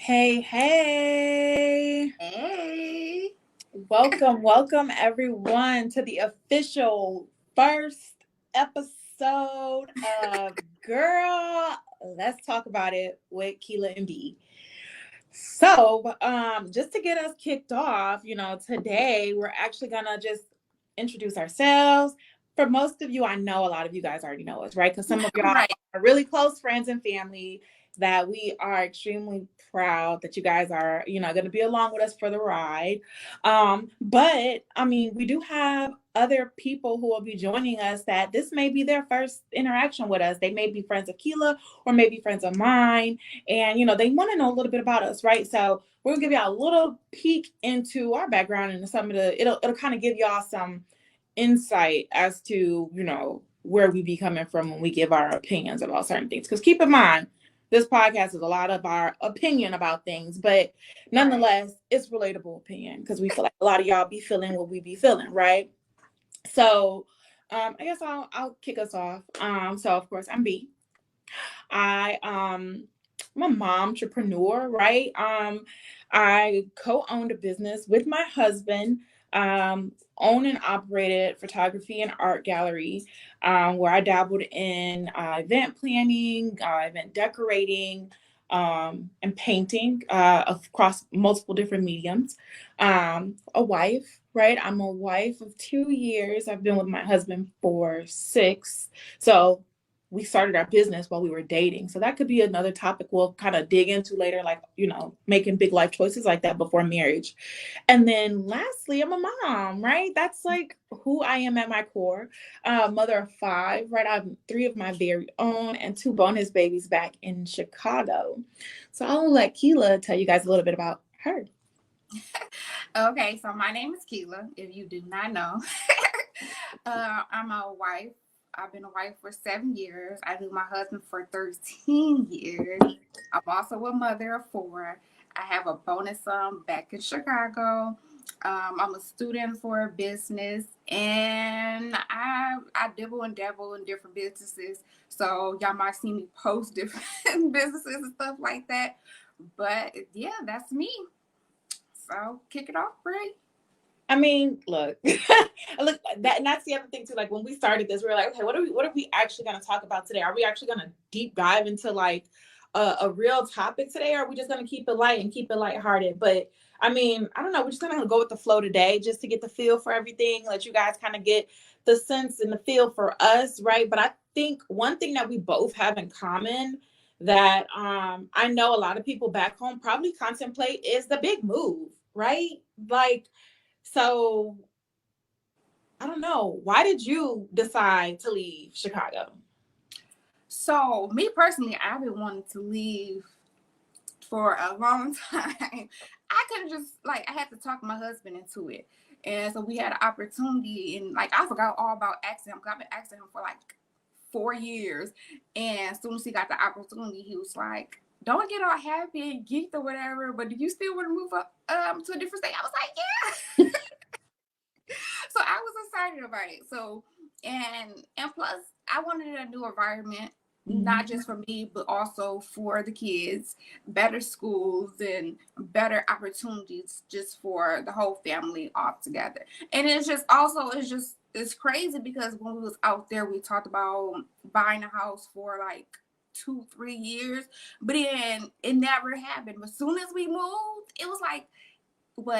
Hey, hey. Hey. Welcome everyone to the official first episode of Girl, Let's Talk About It with Kila and B. Just to get us kicked off, today we're actually gonna just introduce ourselves. For most of you, I know a lot of you guys already know us, right? Because some of y'all Right. are really close friends and family that we are extremely proud that you guys are, going to be along with us for the ride. But I mean, we do have other people who will be joining us that this may be their first interaction with us. They may be friends of Kila or maybe friends of mine, and they want to know a little bit about us, right? So we're gonna give y'all a little peek into our background and some of the it'll kind of give y'all some insight as to where we be coming from when we give our opinions about certain things, because keep in mind this podcast is a lot of our opinion about things, but nonetheless it's relatable opinion because we feel like a lot of y'all be feeling what we be feeling, right? So I guess I'll kick us off. So of course I'm B. I'm a mom entrepreneur, right? I co-owned a business with my husband, own and operated photography and art gallery, where I dabbled in event planning, event decorating, and painting across multiple different mediums. A wife, right? I'm a wife of 2 years. I've been with my husband for 6. So we started our business while we were dating. So that could be another topic we'll kind of dig into later, like, making big life choices like that before marriage. And then lastly, I'm a mom, right? That's like who I am at my core. Mother of 5, right? I have 3 of my very own and 2 bonus babies back in Chicago. So I'll let Kila tell you guys a little bit about her. Okay, so my name is Kila, if you do not know. I'm a wife. I've been a wife for 7 years. I knew my husband for 13 years. I'm also a mother of 4. I have a bonus son back in Chicago. I'm a student for business, and I dibble and dabble in different businesses. So y'all might see me post different businesses and stuff like that. But yeah, that's me. So kick it off, Brie. I mean, look, look that, and that's the other thing too. Like when we started this, we were like, okay, what are we actually going to talk about today? Are we actually going to deep dive into like a real topic today, or are we just going to keep it light and keep it lighthearted? But I mean, I don't know. We're just going to go with the flow today, just to get the feel for everything. Let you guys kind of get the sense and the feel for us, right? But I think one thing that we both have in common that I know a lot of people back home probably contemplate is the big move, right? Like so I don't know. Why did you decide to leave Chicago? So me personally, I've been wanting to leave for a long time. I couldn't just I had to talk my husband into it. And so we had an opportunity, and I forgot all about asking him because I've been asking him for 4 years. And as soon as he got the opportunity, he was like, "Don't get all happy and geeked or whatever, but do you still want to move up to a different state?" I was like, "Yeah." So I was excited about it. So and plus I wanted a new environment, not just for me, but also for the kids, better schools and better opportunities just for the whole family all together. And it's crazy because when we was out there, we talked about buying a house for 2-3 years, but then it never happened. But as soon as we moved, it was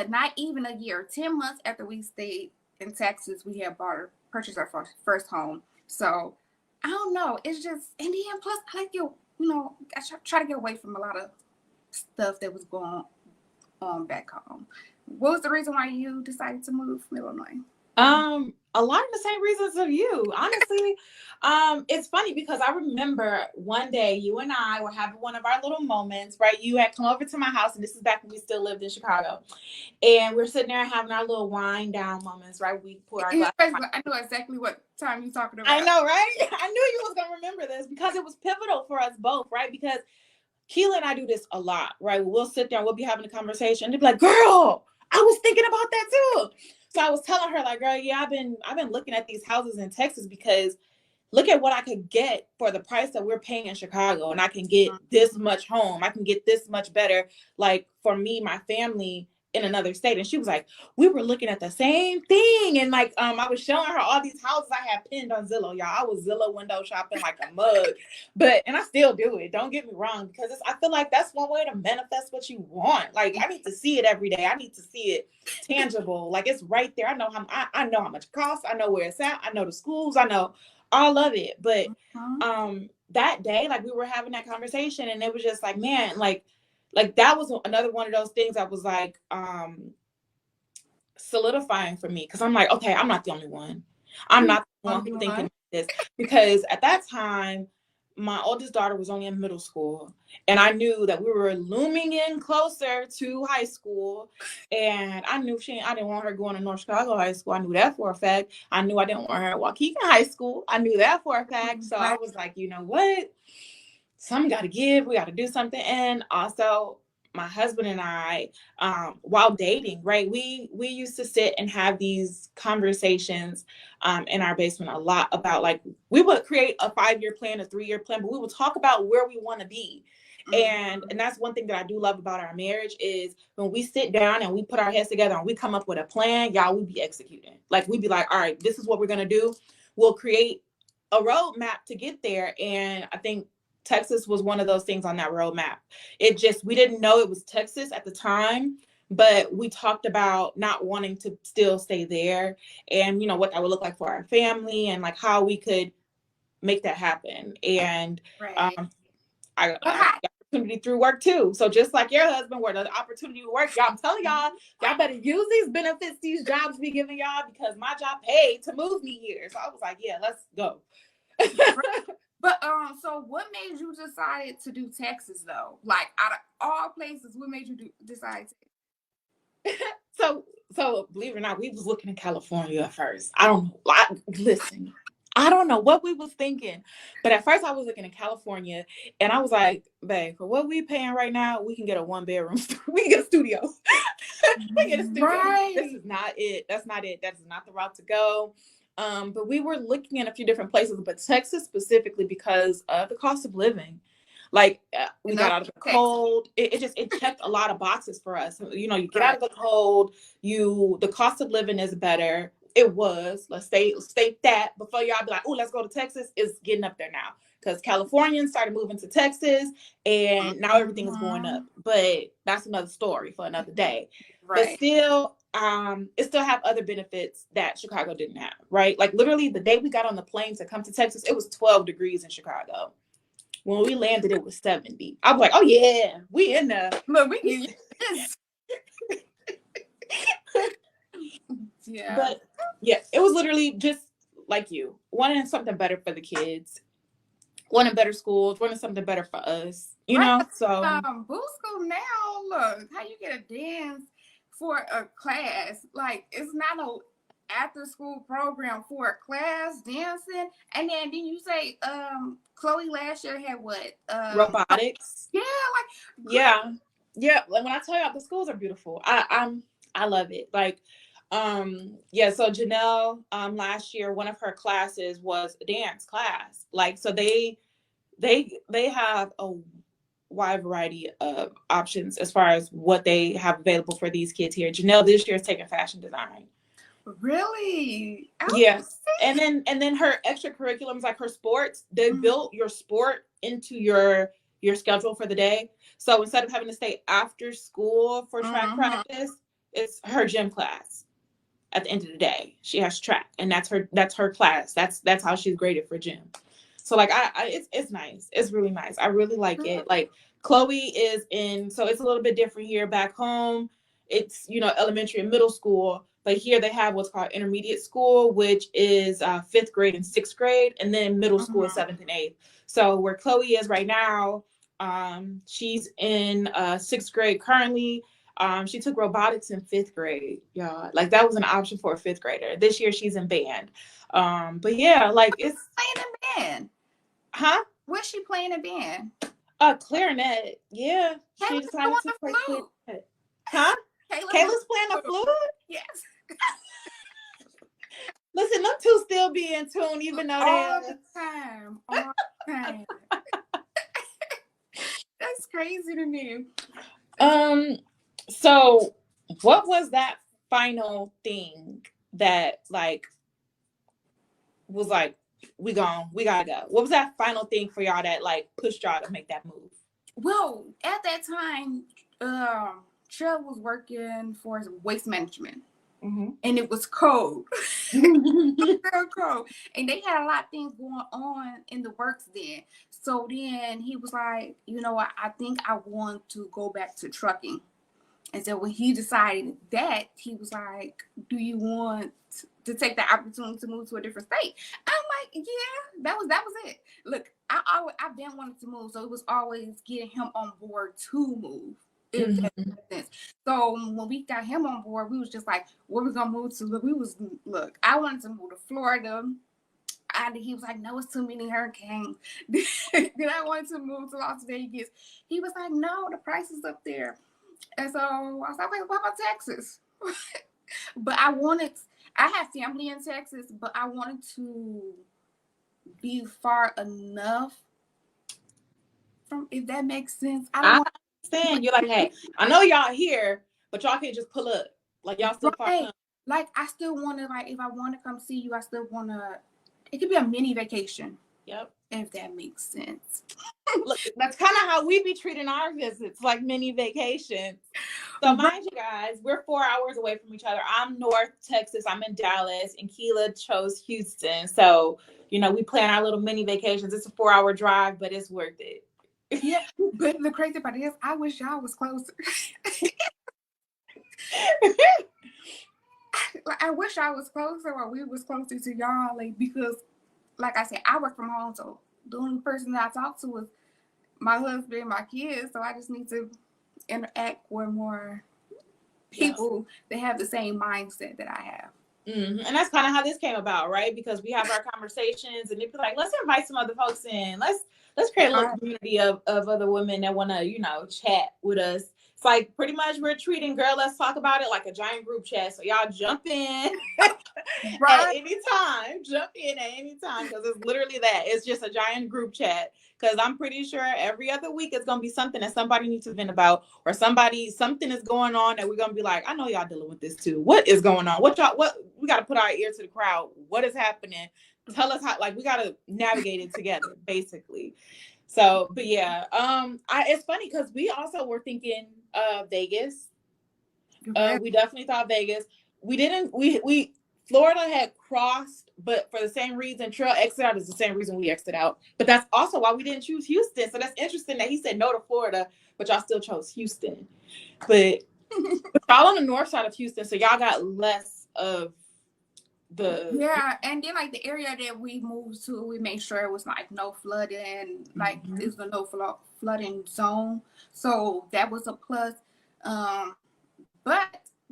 not even a year, 10 months after we stayed in Texas, we had purchased our first home. So I don't know. It's just, and then plus I I try to get away from a lot of stuff that was going on back home. What was the reason why you decided to move from Illinois? A lot of the same reasons of you, honestly. It's funny because I remember one day you and I were having one of our little moments, right? You had come over to my house, and this is back when we still lived in Chicago, and we're sitting there having our little wind down moments, right? We pour our glass. I know exactly what time you're talking about. I know, right? I knew you was gonna remember this because it was pivotal for us both, right? Because Keela and I do this a lot, right? We'll sit there and we'll be having a conversation. They'll be like, "Girl, I was thinking about that too." So I was telling her, like, "Girl, yeah, I've been looking at these houses in Texas because look at what I could get for the price that we're paying in Chicago, and I can get this much home. I can get this much better, like for me, my family in another state. And she was like, we were looking at the same thing. And like, I was showing her all these houses I had pinned on Zillow, y'all. I was Zillow window shopping like a mug, and I still do it. Don't get me wrong, because I feel like that's one way to manifest what you want. Like, I need to see it every day. I need to see it tangible. Like, it's right there. I know how much it costs. I know where it's at. I know the schools. I know all of it. But that day, like, we were having that conversation, and it was just like, man, like that was another one of those things that was like solidifying for me, because I'm like, okay, I'm not the only one. I'm not the one who thinking this, because at that time my oldest daughter was only in middle school, and I knew that we were looming in closer to high school, and I knew I didn't want her going to North Chicago High School. I knew that for a fact. I knew I didn't want her at Waukegan High School. I knew that for a fact. So I was like, you know what? Something got to give. We got to do something. And also, my husband and I, while dating, right, we used to sit and have these conversations in our basement a lot about, like, we would create a 5-year plan, a 3-year plan, but we would talk about where we want to be. And that's one thing that I do love about our marriage, is when we sit down and we put our heads together and we come up with a plan, y'all, we be executing. Like, we'd be like, all right, this is what we're going to do. We'll create a roadmap to get there. And I think Texas was one of those things on that roadmap. We didn't know it was Texas at the time, but we talked about not wanting to still stay there, and, you know, what that would look like for our family, and like how we could make that happen. And I got opportunity through work too. So just like your husband, where the opportunity to work, y'all, I'm telling y'all better use these benefits these jobs be giving y'all, because my job paid to move me here. So I was like, yeah, let's go. But so what made you decide to do Texas though? Like, out of all places, what made you decide to? So believe it or not, we was looking in California at first. I don't know. Listen, I don't know what we was thinking, but at first I was looking in California, and I was like, babe, for what we paying right now, we can get a 1-bedroom. We can get a studio. We can get a studio. Right. This is not it. That's not it. That's not the route to go. But we were looking at a few different places, but Texas specifically, because of the cost of living. Like, we got out of the cold. It checked a lot of boxes for us. You know, you get out of the cold, the cost of living is better. It was, let's state that before y'all be like, oh, let's go to Texas. It's getting up there now, because Californians started moving to Texas, and now everything is going up. But that's another story for another day. But still, it still have other benefits that Chicago didn't have, right? Like, literally the day we got on the plane to come to Texas, it was 12 degrees in Chicago. When we landed, it was 70. I was like, oh yeah, we in there. Look, we can use this. Yeah. But yeah, it was literally just like you wanting something better for the kids, wanting better schools, wanting something better for us, you know? So Boo School now, look, how you get a dance for a class. Like, it's not a after school program for a class dancing. And then didn't you say Chloe last year had what? Robotics. Yeah, like yeah. Like, when I tell you, the schools are beautiful. I love it. Like, so Janelle, last year, one of her classes was a dance class. Like, so they have a wide variety of options as far as what they have available for these kids here. Janelle this year is taking fashion design. Really? Yes. And then her extracurriculums, like her sports, they built your sport into your schedule for the day. So instead of having to stay after school for track practice, it's her gym class. At the end of the day, she has track, and that's her class. That's how she's graded for gym. So like, it's nice. It's really nice. I really like it. Like, Chloe is in, so it's a little bit different here. Back home, it's, you know, elementary and middle school, but here they have what's called intermediate school, which is 5th grade and 6th grade, and then middle school is 7th and 8th. So where Chloe is right now, she's in 6th grade currently. She took robotics in 5th grade. Yeah, like that was an option for a 5th grader. This year she's in band. But yeah, like, it's playing in band. Huh? What's she playing in band? Clarinet. Yeah, she decided to play clarinet. Huh? Kayla's playing the flute? Yes. Listen, them two still be in tune, even though all the time. All the time. That's crazy to me. So what was that final thing that like was like, we gotta go? What was that final thing for y'all that like pushed y'all to make that move? Well, at that time, Cheryl was working for waste management. Mm-hmm. And it was cold. Real cold. And they had a lot of things going on in the works then. So then he was like, you know what, I think I want to go back to trucking. And so when he decided that, he was like, do you want to take the opportunity to move to a different state? I'm like, yeah, that was it. Look, I've been wanting to move, so it was always getting him on board to move. If that makes sense. So when we got him on board, we was just like, where we gonna move to? Look, I wanted to move to Florida. He was like, no, it's too many hurricanes. Then I wanted to move to Las Vegas. He was like, no, the price is up there. And so I was like, wait, what about Texas? But I have family in Texas, but I wanted to be far enough from, if that makes sense. I understand. You're like, hey, I know y'all here, but y'all can't just pull up. Like, y'all still far come. Like, I still want to, like, if I want to come see you, I still want to, it could be a mini vacation. Yep. If that makes sense. Look, that's kind of how we be treating our visits, like mini vacations. So mind you guys, we're 4 hours away from each other. I'm North Texas, I'm in Dallas, and Kila chose Houston. So, you know, we plan our little mini vacations. It's a 4-hour drive, but it's worth it. Yeah, but the crazy part is, I wish y'all was closer. Like, I wish I was closer, or we was closer to y'all, like, because, like I said, I work from home, so the only person that I talk to is my husband and my kids. So I just need to interact with more people that have the same mindset that I have. Mm-hmm. And that's kind of how this came about, right? Because we have our conversations, and they'd be like, let's invite some other folks in. Let's create a little community of other women that want to, you know, chat with us. It's like pretty much we're treating Girl Let's Talk About It like a giant group chat. So y'all jump in at any time. Jump in at any time, because it's literally that. It's just a giant group chat. Because I'm pretty sure every other week it's going to be something that somebody needs to vent about, or something is going on that we're going to be like, I know y'all dealing with this too. What is going on? What we got to put our ear to the crowd. What is happening? Tell us how, like, we got to navigate it together, basically. So, but yeah, it's funny because we also were thinking Vegas. We definitely thought Vegas. We didn't, Florida had crossed, but for the same reason, Trail exit out is the same reason we exited out. But that's also why we didn't choose Houston. So that's interesting that he said no to Florida, but y'all still chose Houston. But y'all on the north side of Houston, so y'all got less of the... Yeah, and then, like, the area that we moved to, we made sure it was, like, no flooding. Like, it was a no flooding zone. So that was a plus. But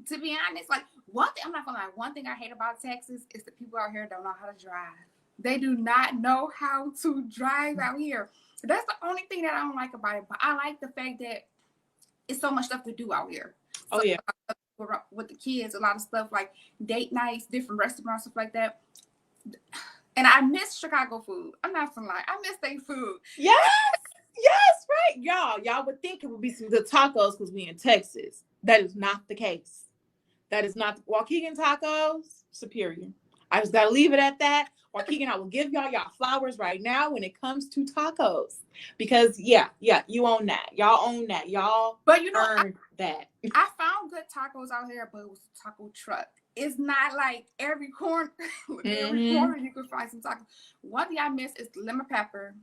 to be honest, like, one thing, I'm not gonna lie, one thing I hate about Texas is the people out here don't know how to drive. They do not know how to drive out here. That's the only thing that I don't like about it. But I like the fact that it's so much stuff to do out here. So, oh, yeah. With the kids, a lot of stuff like date nights, different restaurants, stuff like that. And I miss Chicago food. I'm not gonna lie, I miss their food. Yes, right. Y'all would think it would be some good tacos because we in Texas. That is not the case. That is not Waukegan tacos, superior. I just gotta leave it at that. Waukegan, I will give y'all flowers right now when it comes to tacos. Because you own that. Y'all own that. Y'all earned that. I found good tacos out here, but it was a taco truck. It's not like every corner you could find some tacos. One thing I miss is lemon pepper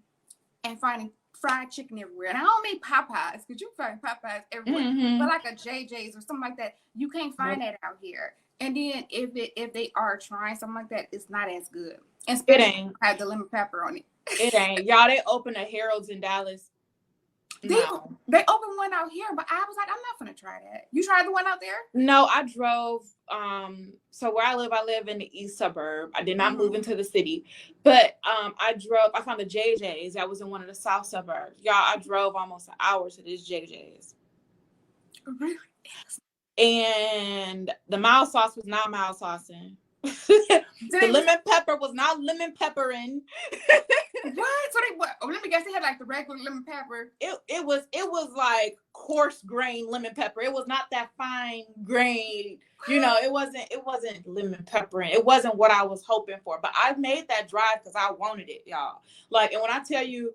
and finding fried chicken everywhere. And I don't mean Popeyes, because you find Popeyes everywhere. But like a JJ's or something like that, you can't find that out here. And then if they are trying something like that, it's not as good. And it ain't have the lemon pepper on it. It ain't. Y'all, they opened a Harold's in Dallas. They opened one out here, but I was like, I'm not gonna try that. You tried the one out there? No, I drove. So where I live in the east suburb. I did not move into the city, but I found the JJ's. I was in one of the south suburbs. Y'all, I drove almost an hour to this JJ's. Really? And the mild sauce was not mild saucing. The lemon pepper was not lemon peppering. What? So they what? Oh, let me guess. They had like the regular lemon pepper. It was like coarse grain lemon pepper. It was not that fine grain. You know, it wasn't lemon peppering. It wasn't what I was hoping for. But I made that drive because I wanted it, y'all. Like, and when I tell you,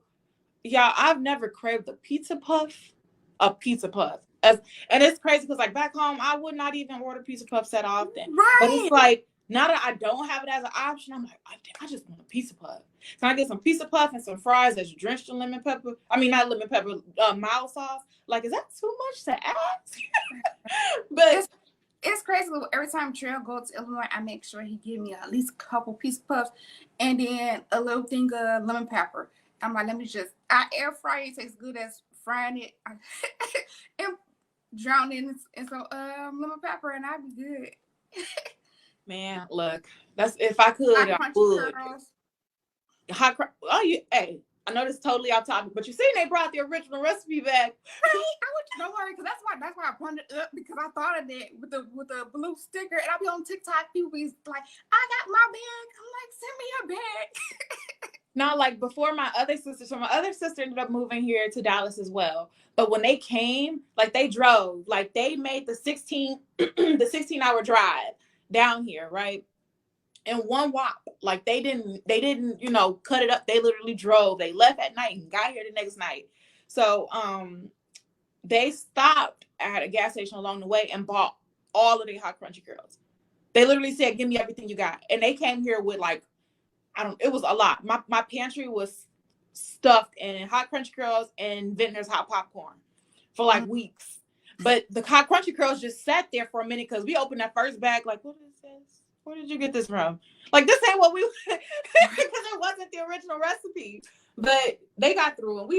y'all, I've never craved a pizza puff. And it's crazy because like back home, I would not even order pizza puffs that often. Right. But it's like now that I don't have it as an option, I'm like, I just want a pizza puff. Can I get some pizza puff and some fries that's drenched in lemon pepper? I mean, not lemon pepper, mild sauce. Like, is that too much to ask? But it's crazy. Every time Trail goes to Illinois, I make sure he give me at least a couple pizza puffs and then a little thing of lemon pepper. I'm like, I air fry it. Tastes good as frying it and drown it in some lemon pepper, and I'd be good. Man, look, that's if I could, I would. Hey, I know this is totally off topic, but you seen they brought the original recipe back. Right? Don't worry, because that's why I brought it up, because I thought of that with the blue sticker, and I'll be on TikTok. People be like, I got my bag. I'm like, send me your bag. Now, like before my other sister ended up moving here to Dallas as well. But when they came, like they drove, like they made the 16-hour drive down here, right? In one whop. Like they didn't, cut it up. They literally drove. They left at night and got here the next night. So they stopped at a gas station along the way and bought all of the hot crunchy girls. They literally said, give me everything you got. And they came here with like, it was a lot. My pantry was stuffed in hot crunchy curls and Vintner's hot popcorn for like weeks. But the hot crunchy curls just sat there for a minute because we opened that first bag like, what is this? Where did you get this from? Like, this ain't what we, because it wasn't the original recipe. But they got through and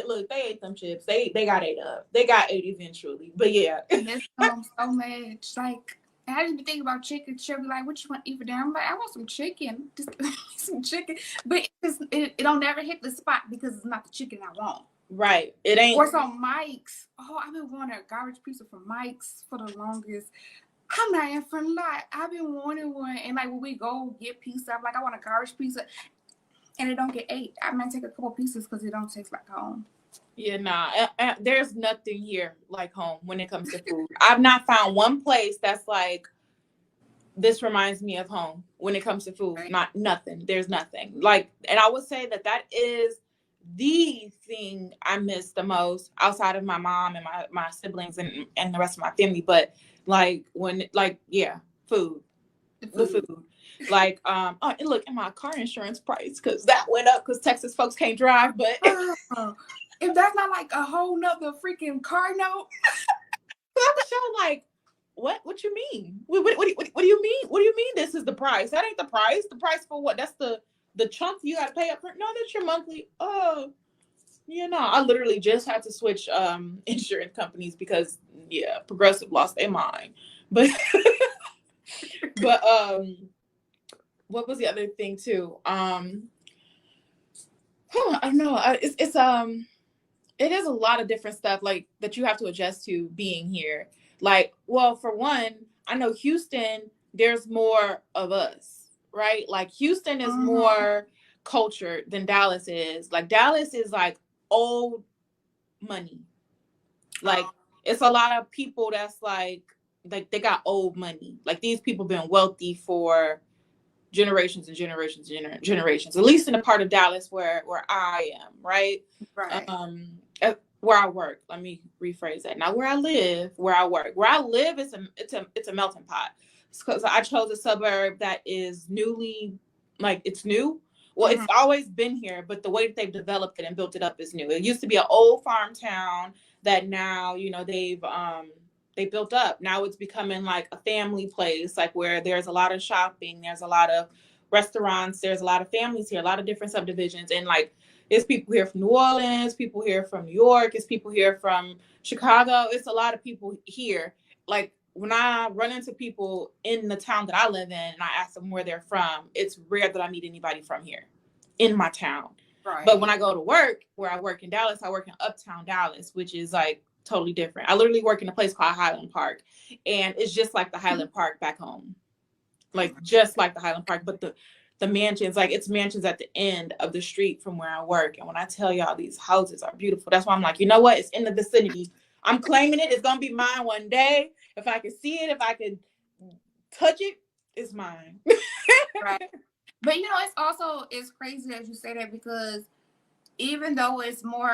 look, they ate them chips. They got ate up. They got ate eventually. But yeah. It's so much. Like, I didn't even think about chicken. She'll be like, what you want to eat for dinner? I'm like, I want some chicken. Just some chicken. But it don't never hit the spot because it's not the chicken I want. Right. It ain't. Or some Mike's. Oh, I've been wanting a garbage pizza from Mike's for the longest. I'm not in for a lot. I've been wanting one. And like when we go get pizza, I'm like, I want a garbage pizza. And it don't get ate. I might take a couple pieces because it don't taste like home. Yeah, nah. There's nothing here like home when it comes to food. I've not found one place that's like, this reminds me of home when it comes to food. Right. Nothing. There's nothing. Like, and I would say that is the thing I miss the most outside of my mom and my siblings and the rest of my family. But like food. The food. Like, and look at my car insurance price because that went up because Texas folks can't drive. But if that's not like a whole nother freaking car note, I was so like, what you mean? What do you mean? What do you mean this is the price? That ain't the price. The price for what? That's the chunk you got to pay up for. No, that's your monthly. Oh, I literally just had to switch insurance companies because Progressive lost their mind. But but what was the other thing too? I don't know. It is a lot of different stuff like that you have to adjust to being here. Like, well, for one, I know Houston, there's more of us, right? Like Houston is more cultured than Dallas is. Like Dallas is like old money. Like it's a lot of people that's like they got old money. Like these people been wealthy for generations and generations and generations, at least in the part of Dallas where I am, right? Right. Where I work, let me rephrase that. Now, where I live, where I work, where I live, it's a melting pot. Because I chose a suburb that is newly, like it's new. Well, it's always been here, but the way that they've developed it and built it up is new. It used to be an old farm town that now, they built up. Now it's becoming like a family place, like where there's a lot of shopping, there's a lot of restaurants, there's a lot of families here, a lot of different subdivisions, and like it's people here from New Orleans, people here from New York, it's people here from Chicago. It's a lot of people here. Like when I run into people in the town that I live in and I ask them where they're from, it's rare that I meet anybody from here in my town. Right. But when I go to work, where I work in Dallas, I work in Uptown Dallas, which is like totally different. I literally work in a place called Highland Park, and it's just like the Highland Park back home. like just like the Highland Park, but the mansions, like it's mansions at the end of the street from where I work. And when I tell y'all these houses are beautiful, that's why I'm like, you know what? It's in the vicinity. I'm claiming it. It's gonna be mine one day. If I can see it, if I can touch it, it's mine. Right. But it's crazy that you say that, because even though it's more,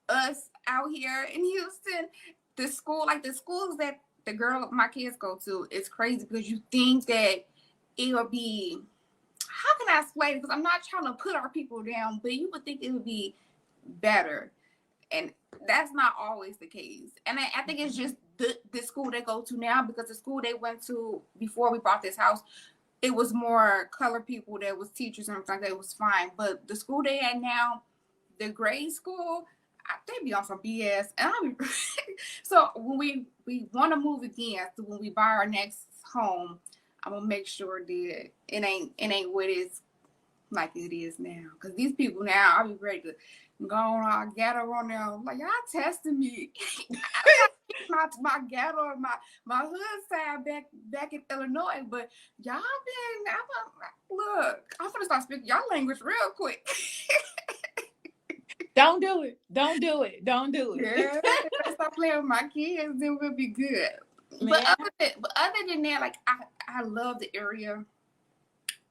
us out here in Houston, the schools that my kids go to, it's crazy, because you think that it would be, how can I explain it? Because I'm not trying to put our people down, but you would think it would be better. And that's not always the case. And I think it's just the school they go to now, because the school they went to before we bought this house, it was more colored people that was teachers and everything. That was fine. But the school they at now, the grade school, they be on some BS. And I'll be so when we want to move again, so when we buy our next home, I'm gonna make sure that it ain't what it's like it is now. Because these people now, I'll be ready to go on gather on them. Like, y'all testing me. my ghetto and my hood side back in Illinois, but y'all look, I'm gonna start speaking y'all language real quick. Don't do it. Don't do it. Don't do it. Yeah, stop playing with my kids, then we'll be good. But other than that, like I love the area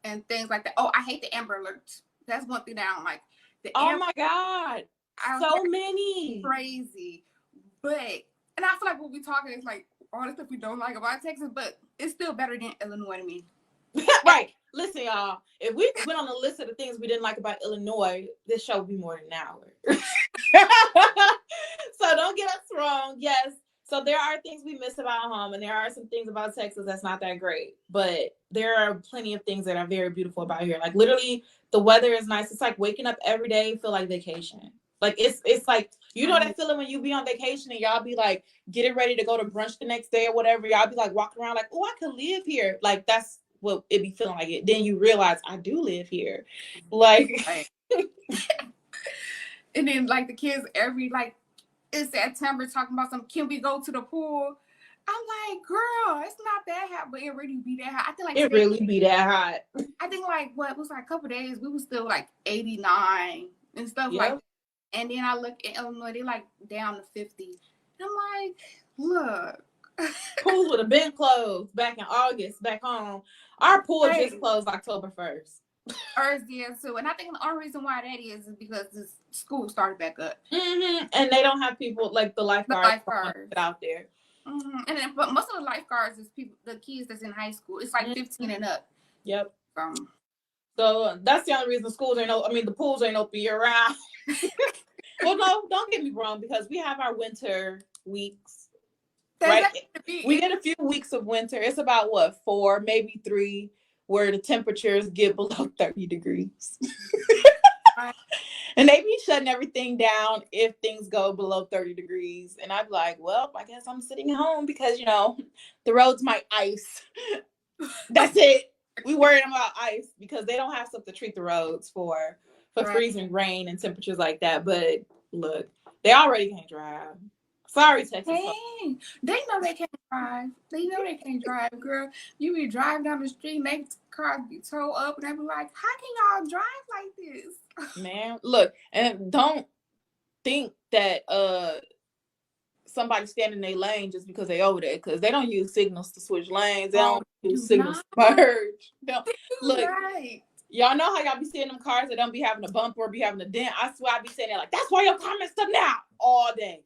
and things like that. Oh, I hate the Amber Alerts. That's one thing that I don't like. My God. So many. Crazy. But, and I feel like what we're talking is like all the stuff we don't like about Texas, but it's still better than Illinois to me. Right. Listen, y'all. If we went on a list of the things we didn't like about Illinois, this show would be more than an hour. So don't get us wrong. Yes. So there are things we miss about home, and there are some things about Texas that's not that great. But there are plenty of things that are very beautiful about here. Like literally, the weather is nice. It's like waking up every day, feel like vacation. Like it's like, you know that feeling when you be on vacation and y'all be like getting ready to go to brunch the next day or whatever. Y'all be like walking around like, oh, I could live here. Like that's what it be feeling like. It. Then you realize I do live here. Like, and then like the kids it's September talking about can we go to the pool? I'm like, girl, it's not that hot, but it really be that hot. I think like it really be that hot. I think like what it was like a couple of days, we were still like 89 and stuff like that. And then I look at Illinois, they like down to 50. And I'm like, look. Pools would have been closed back in August back home. Our pool just closed October 1st. Yeah, too. And I think the only reason why that is because the school started back up. Mm-hmm. And they don't have people like the lifeguards out there. Mm-hmm. And then, but most of the lifeguards is the kids that's in high school. It's like 15 and up. Yep. So that's the only reason the pools ain't open year round. Well, no, don't get me wrong, because we have our winter weeks. Right? We get a few weeks of winter. It's about 4, maybe 3, where the temperatures get below 30 degrees. And they be shutting everything down if things go below 30 degrees. And I'd be like, well, I guess I'm sitting at home because, the roads might ice. That's it. We worried about ice because they don't have stuff to treat the roads for freezing rain and temperatures like that. But look, they already can't drive. Sorry, Texas. Hey, they know they can't drive. They know they can't drive, girl. You be driving down the street, and they cars be towed up, and they be like, "How can y'all drive like this?" Man, look, and don't think that somebody standing in their lane just because they over there, because they don't use signals to switch lanes. They don't use signals to merge. Look. Right. Y'all know how y'all be seeing them cars that don't be having a bump or be having a dent. I swear I be saying that like, that's why your car messed up now all day,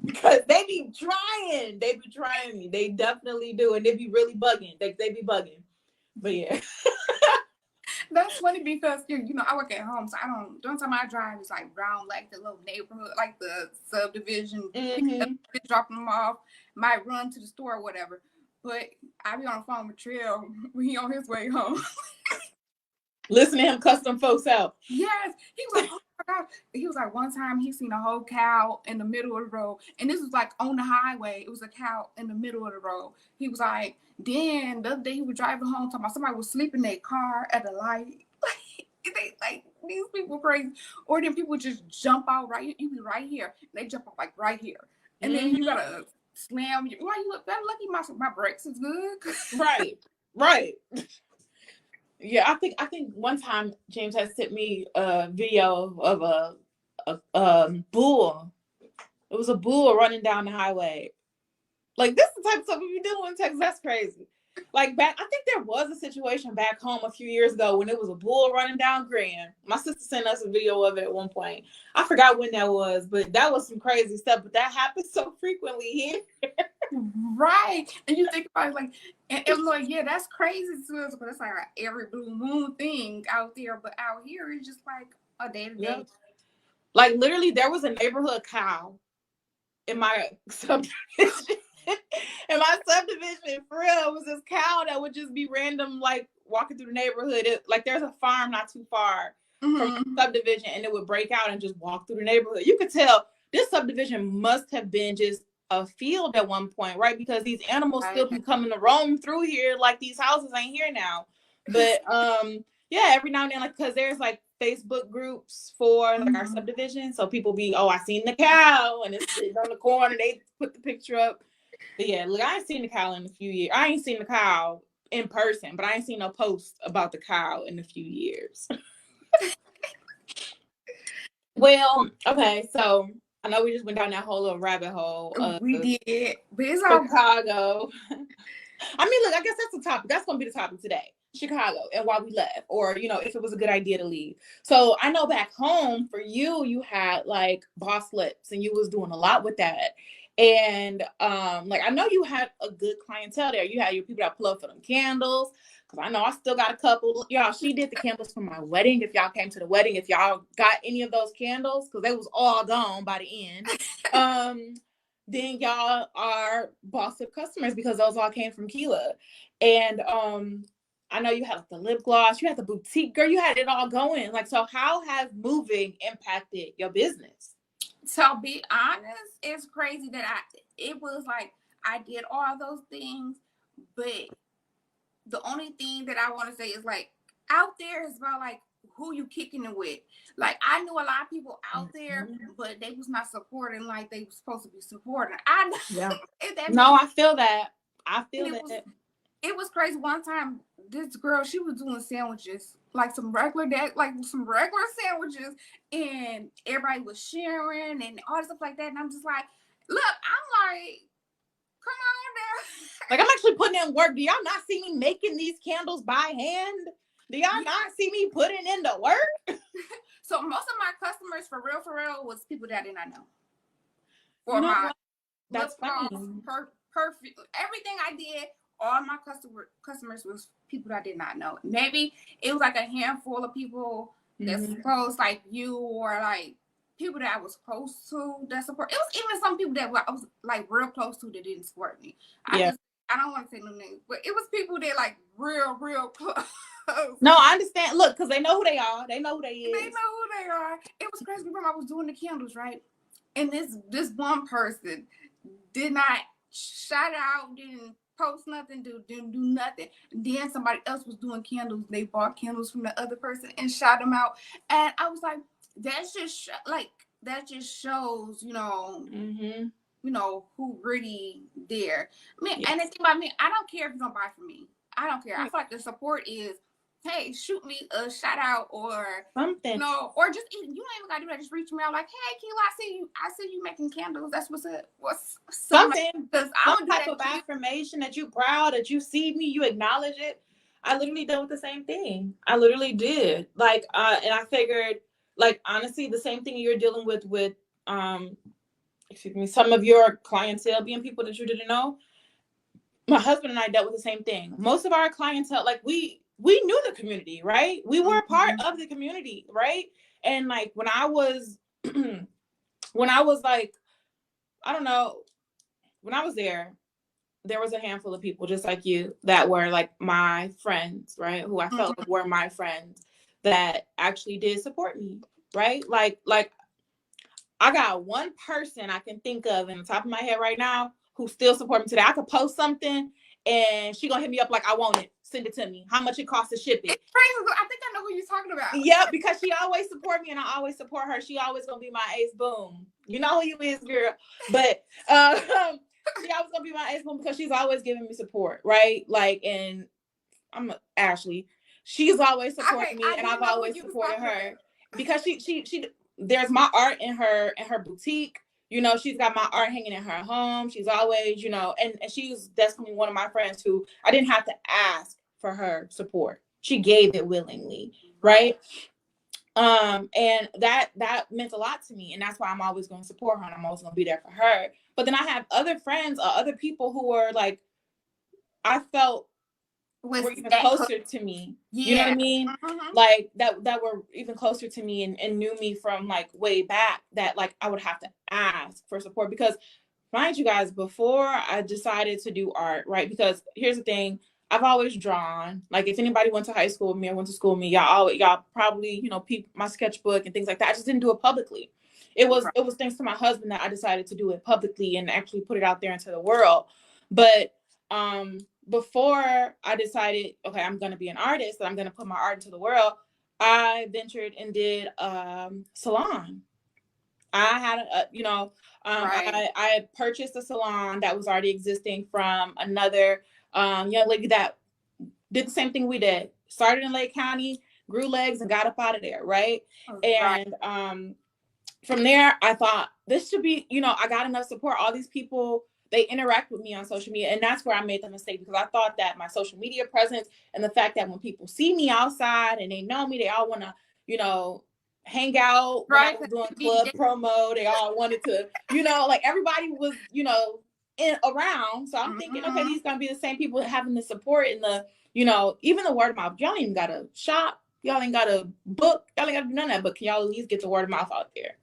because they be trying me. They definitely do, and they be really bugging. They be bugging, but yeah. That's funny because I work at home, so during the time I drive, it's like around like the little neighborhood, like the subdivision, dropping them off, might run to the store or whatever. But I be on the phone with Trill when he on his way home. Listen to him cuss them folks out. Yes. He was like, oh my God. He was like, one time he seen a whole cow in the middle of the road. And this was like on the highway. It was a cow in the middle of the road. He was like, then the other day he was driving home talking about somebody was sleeping in their car at the light. Like these people crazy. Or then people just jump out right. You be right here. They jump out like right here. And then you gotta slam. Why you look that lucky? My brakes is good. Right. Right. Yeah, I think one time James had sent me a video of a bull. It was a bull running down the highway. Like, this is the type of stuff we be doing in Texas. That's crazy. Like, I think there was a situation back home a few years ago when it was a bull running down Grand. My sister sent us a video of it at one point. I forgot when that was, but that was some crazy stuff. But that happens so frequently here. Right. And you think about it, like, and like, yeah, that's crazy to us, but it's like every blue moon thing out there. But out here, it's just like a day to day. Like, literally, there was a neighborhood cow in my subdivision. In my subdivision, for real, it was this cow that would just be random, like, walking through the neighborhood. Like, there's a farm not too far from the subdivision, and it would break out and just walk through the neighborhood. You could tell this subdivision must have been just a field at one point, right? Because these animals still be coming to roam through here, like these houses ain't here now. But yeah, every now and then, like, because there's like Facebook groups for like our subdivision, so people be, oh, I seen the cow, and it's sitting on the corner. They put the picture up. But yeah, look, I ain't seen the cow in a few years. I ain't seen the cow in person, but I ain't seen no post about the cow in a few years. Well, okay, so I know we just went down that whole little rabbit hole. We did. But it's Chicago. I mean, look, I guess that's the topic. That's going to be the topic today. Chicago and why we left, or, you know, if it was a good idea to leave. So I know back home for you, you had like boss lips and you was doing a lot with that. And like, I know you had a good clientele there. You had your people that pull up for them candles. Cause I know I still got a couple. Y'all, she did the candles for my wedding. If y'all came to the wedding, if y'all got any of those candles, because they was all gone by the end. Then y'all are boss up customers because those all came from Kila. And I know you had like the lip gloss, you had the boutique, girl, you had it all going. Like, so how has moving impacted your business? To be honest, it's crazy that it was like I did all those things, but the only thing that I want to say is like out there is about like who you kicking it with. Like, I knew a lot of people out there, but they was not supporting like they were supposed to be supporting. I feel that. I feel that. It was crazy. One time, this girl, she was doing sandwiches, like some regular sandwiches, and everybody was sharing and all this stuff like that. And I'm just like, look, I'm like, come on now. Like, I'm actually putting in work. Do y'all not see me making these candles by hand? Do y'all not see me putting in the work? So most of my customers, for real, was people that I did not know. For my that's funny. Perfect. Everything I did, all my customers was people that I did not know. Maybe it was like a handful of people that's close, like you, or like people that I was close to that support. It was even some people that I was like real close to that didn't support me. I don't want to say no names, but it was people that like real close. No, I understand. Look, because they know who they are. They know who they is. They know who they are. It was crazy. Remember, I was doing the candles, right? And this one person did not shout out, didn't post nothing, didn't do nothing. And then somebody else was doing candles. They bought candles from the other person and shout them out. And I was like, that just shows, you know, who really there. I mean, and the thing about me, I don't care if you don't buy from me. I don't care. I feel like the support is, hey, shoot me a shout out or something. You know, or just you don't even gotta do that. Just reach me out like, hey, Kila, I see you making candles. That's what's up. What's something? Because some type of affirmation that you proud, that you see me, you acknowledge it. I literally dealt with the same thing. I literally did. Like, and I figured, like, honestly, the same thing you're dealing with excuse me, some of your clientele being people that you didn't know. My husband and I dealt with the same thing. Most of our clientele, like, we knew the community, right? We were part of the community, right? And like when I was like, I don't know, when I was there was a handful of people just like you that were like my friends, right? Who I felt like were my friends that actually did support me, right? Like I got one person I can think of in the top of my head right now who still support me today. I could post something and she gonna hit me up like, I want it. Send it to me. How much it costs to ship it? It's crazy. I think I know who you're talking about. Yeah, because she always support me and I always support her. She always gonna be my ace boom. You know who you is, girl. But she always gonna be my ace boom because she's always giving me support, right? Like, and Ashley. She's always supported Okay, me, I and didn't I've know who always you was supported talking her about. because she there's my art in her boutique. You know, she's got my art hanging in her home. She's always, you know, and she's definitely one of my friends who I didn't have to ask for her support. She gave it willingly, right? And that meant a lot to me, and that's why I'm always going to support her, and I'm always going to be there for her. But then I have other friends or other people who were like, I felt Was were even that closer to me. You know what I yeah. mean? Mm-hmm. Like that were even closer to me and knew me from like way back, that like I would have to ask for support. Because mind you guys, before I decided to do art, right? Because here's the thing, I've always drawn. Like if anybody went to high school with me or went to school with me, y'all probably, you know, peep my sketchbook and things like that. I just didn't do it publicly. It was thanks to my husband that I decided to do it publicly and actually put it out there into the world. But before I decided, okay, I'm going to be an artist and I'm going to put my art into the world, I ventured and did salon. I had you know, Right. I had purchased a salon that was already existing from another young lady that did the same thing we did. Started in Lake County, grew legs, and got up out of there, right? Right. And from there, I thought this should be, you know, I got enough support. All these people, they interact with me on social media. And that's where I made the mistake, because I thought that my social media presence and the fact that when people see me outside and they know me, they all want to, you know, hang out. When I Right. was doing club promo, they all wanted to, you know, like everybody was, you know, around. So I'm thinking, okay, Mm-hmm. these gonna be the same people having the support and the, you know, even the word of mouth. Y'all ain't even got to shop. Y'all ain't got to book. Y'all ain't got to do none of that. But can y'all at least get the word of mouth out there?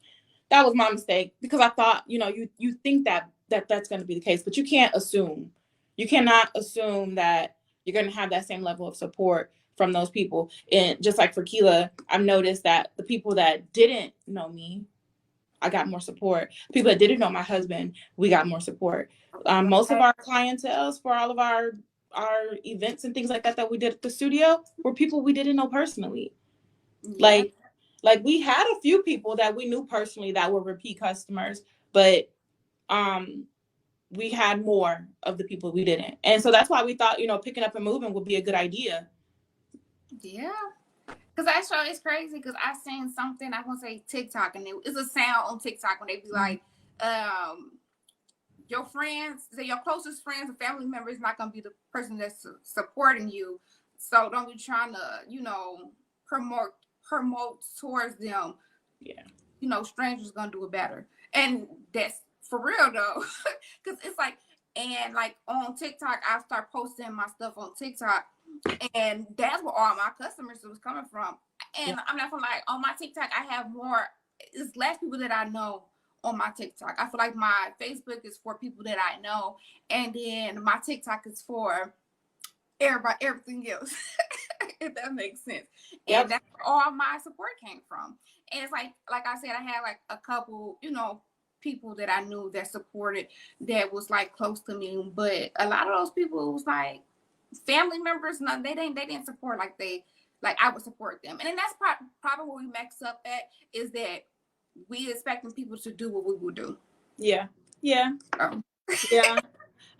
That was my mistake, because I thought, you know, you think that's going to be the case, but you can't assume. You cannot assume that you're going to have that same level of support from those people. And just like for Kila, I've noticed that the people that didn't know me, I got more support. People that didn't know my husband, we got more support. Most of Right. our clientele for all of our events and things like that we did at the studio were people we didn't know personally. Yeah. Like we had a few people that we knew personally that were repeat customers, but um we had more of the people we didn't. And so that's why we thought, you know, picking up and moving would be a good idea. Yeah. Because actually, it's crazy because I seen something, I want to say TikTok, and it's a sound on TikTok when they be like, your friends, say your closest friends or family member is not going to be the person that's supporting you. So don't be trying to, you know, promote towards them. Yeah. You know, strangers going to do it better. And that's for real though. Because it's like, and like on TikTok, I start posting my stuff on TikTok. And that's where all my customers was coming from. Yeah. And I'm not from like on my TikTok, I have more, it's less people that I know on my TikTok. I feel like my Facebook is for people that I know, and then my TikTok is for everybody, everything else. If that makes sense. And Yep. that's where all my support came from. And it's like I said, I had like a couple, you know, people that I knew that supported, that was like close to me, but a lot of those people was like family members. No, they didn't support like I would support them. And then that's probably where we mix up at, is that we expecting people to do what we would do. Yeah. Yeah. Oh. Yeah.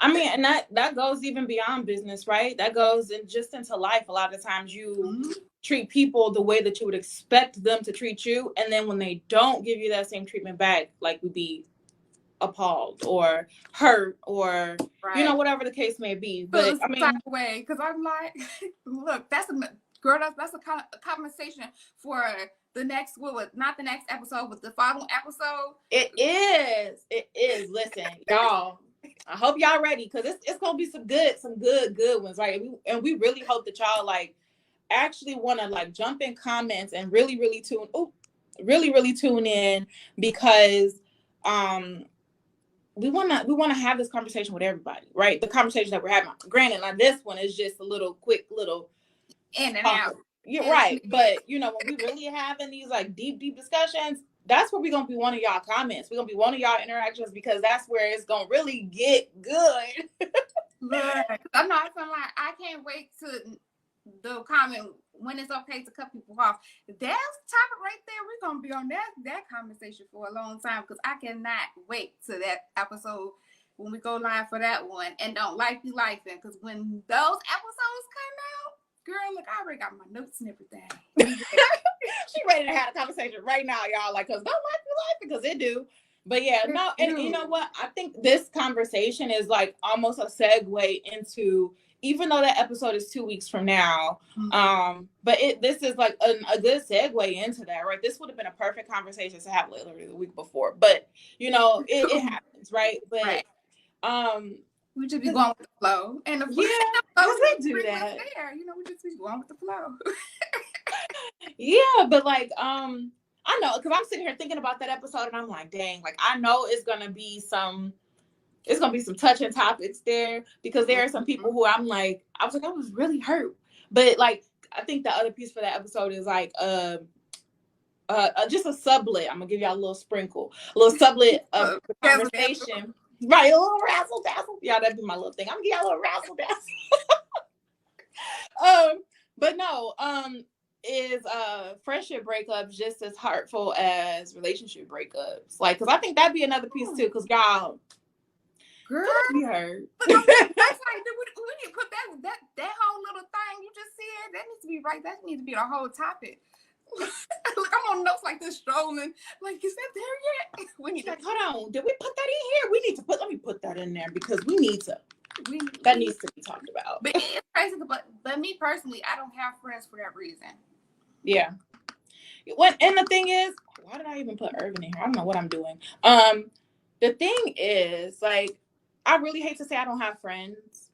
I mean, and that goes even beyond business, right? That goes in just into life. A lot of times you Mm-hmm. treat people the way that you would expect them to treat you, and then when they don't give you that same treatment back, like we be appalled or hurt or, you know, Right. whatever the case may be. But Feeling I some type mean, of way, because I'm like, look, that's a girl. That's a kind of a conversation for the next, not the next episode, but the following episode. it is. Listen, y'all. I hope y'all ready, because it's gonna be some good ones, right? And we really hope that y'all like actually want to like jump in comments and really tune in, because um we want to have this conversation with everybody, right? The conversation that we're having. Granted, like this one is just a little quick little In and talk. out. You're And right, but you know, when we really having these like deep discussions, that's where we're gonna be wanting y'all comments. We're gonna be wanting y'all interactions, because that's where it's gonna really get good. look, I'm not feeling like I can't wait to the comment when it's okay to cut people off. That's the topic right there. We're gonna be on that conversation for a long time, because I cannot wait to that episode when we go live for that one. And don't life be life in, because when those episodes come out, Girl, look, I already got my notes and everything. She ready to have a conversation right now, y'all. Like, cause don't like it, because it do. But yeah, no, and you know what? I think this conversation is like almost a segue into, even though that episode is 2 weeks from now, but this is like a good segue into that, right? This would have been a perfect conversation to have literally the week before, but you know, it happens, right? But we just be going with the flow, and we do that. There, you know, we just be going with the flow. Yeah, but like I know, because I'm sitting here thinking about that episode and I'm like, dang, like I know it's gonna be some touching topics there, because there are some people who I was really hurt. But like I think the other piece for that episode is like just a sublet. I'm gonna give y'all a little sprinkle, a little sublet of the conversation. Right, a little razzle dazzle. Yeah, that'd be my little thing. I'm gonna give y'all a little razzle dazzle. But no, is friendship breakups just as hurtful as relationship breakups? Like, because I think that'd be another piece too, because y'all, girl, we heard. That's like we need to put that whole little thing you just said. That needs to be right. That needs to be the whole topic. Look, I'm on notes like this, strolling. Like, is that there yet? We need like, hold on, did we put that in here? Let me put that in there, because we need to. That needs to be talked about. But it's crazy. But me personally, I don't have friends for that reason. Yeah. And the thing is, why did I even put Irvin in here? I don't know what I'm doing. The thing is, like, I really hate to say I don't have friends.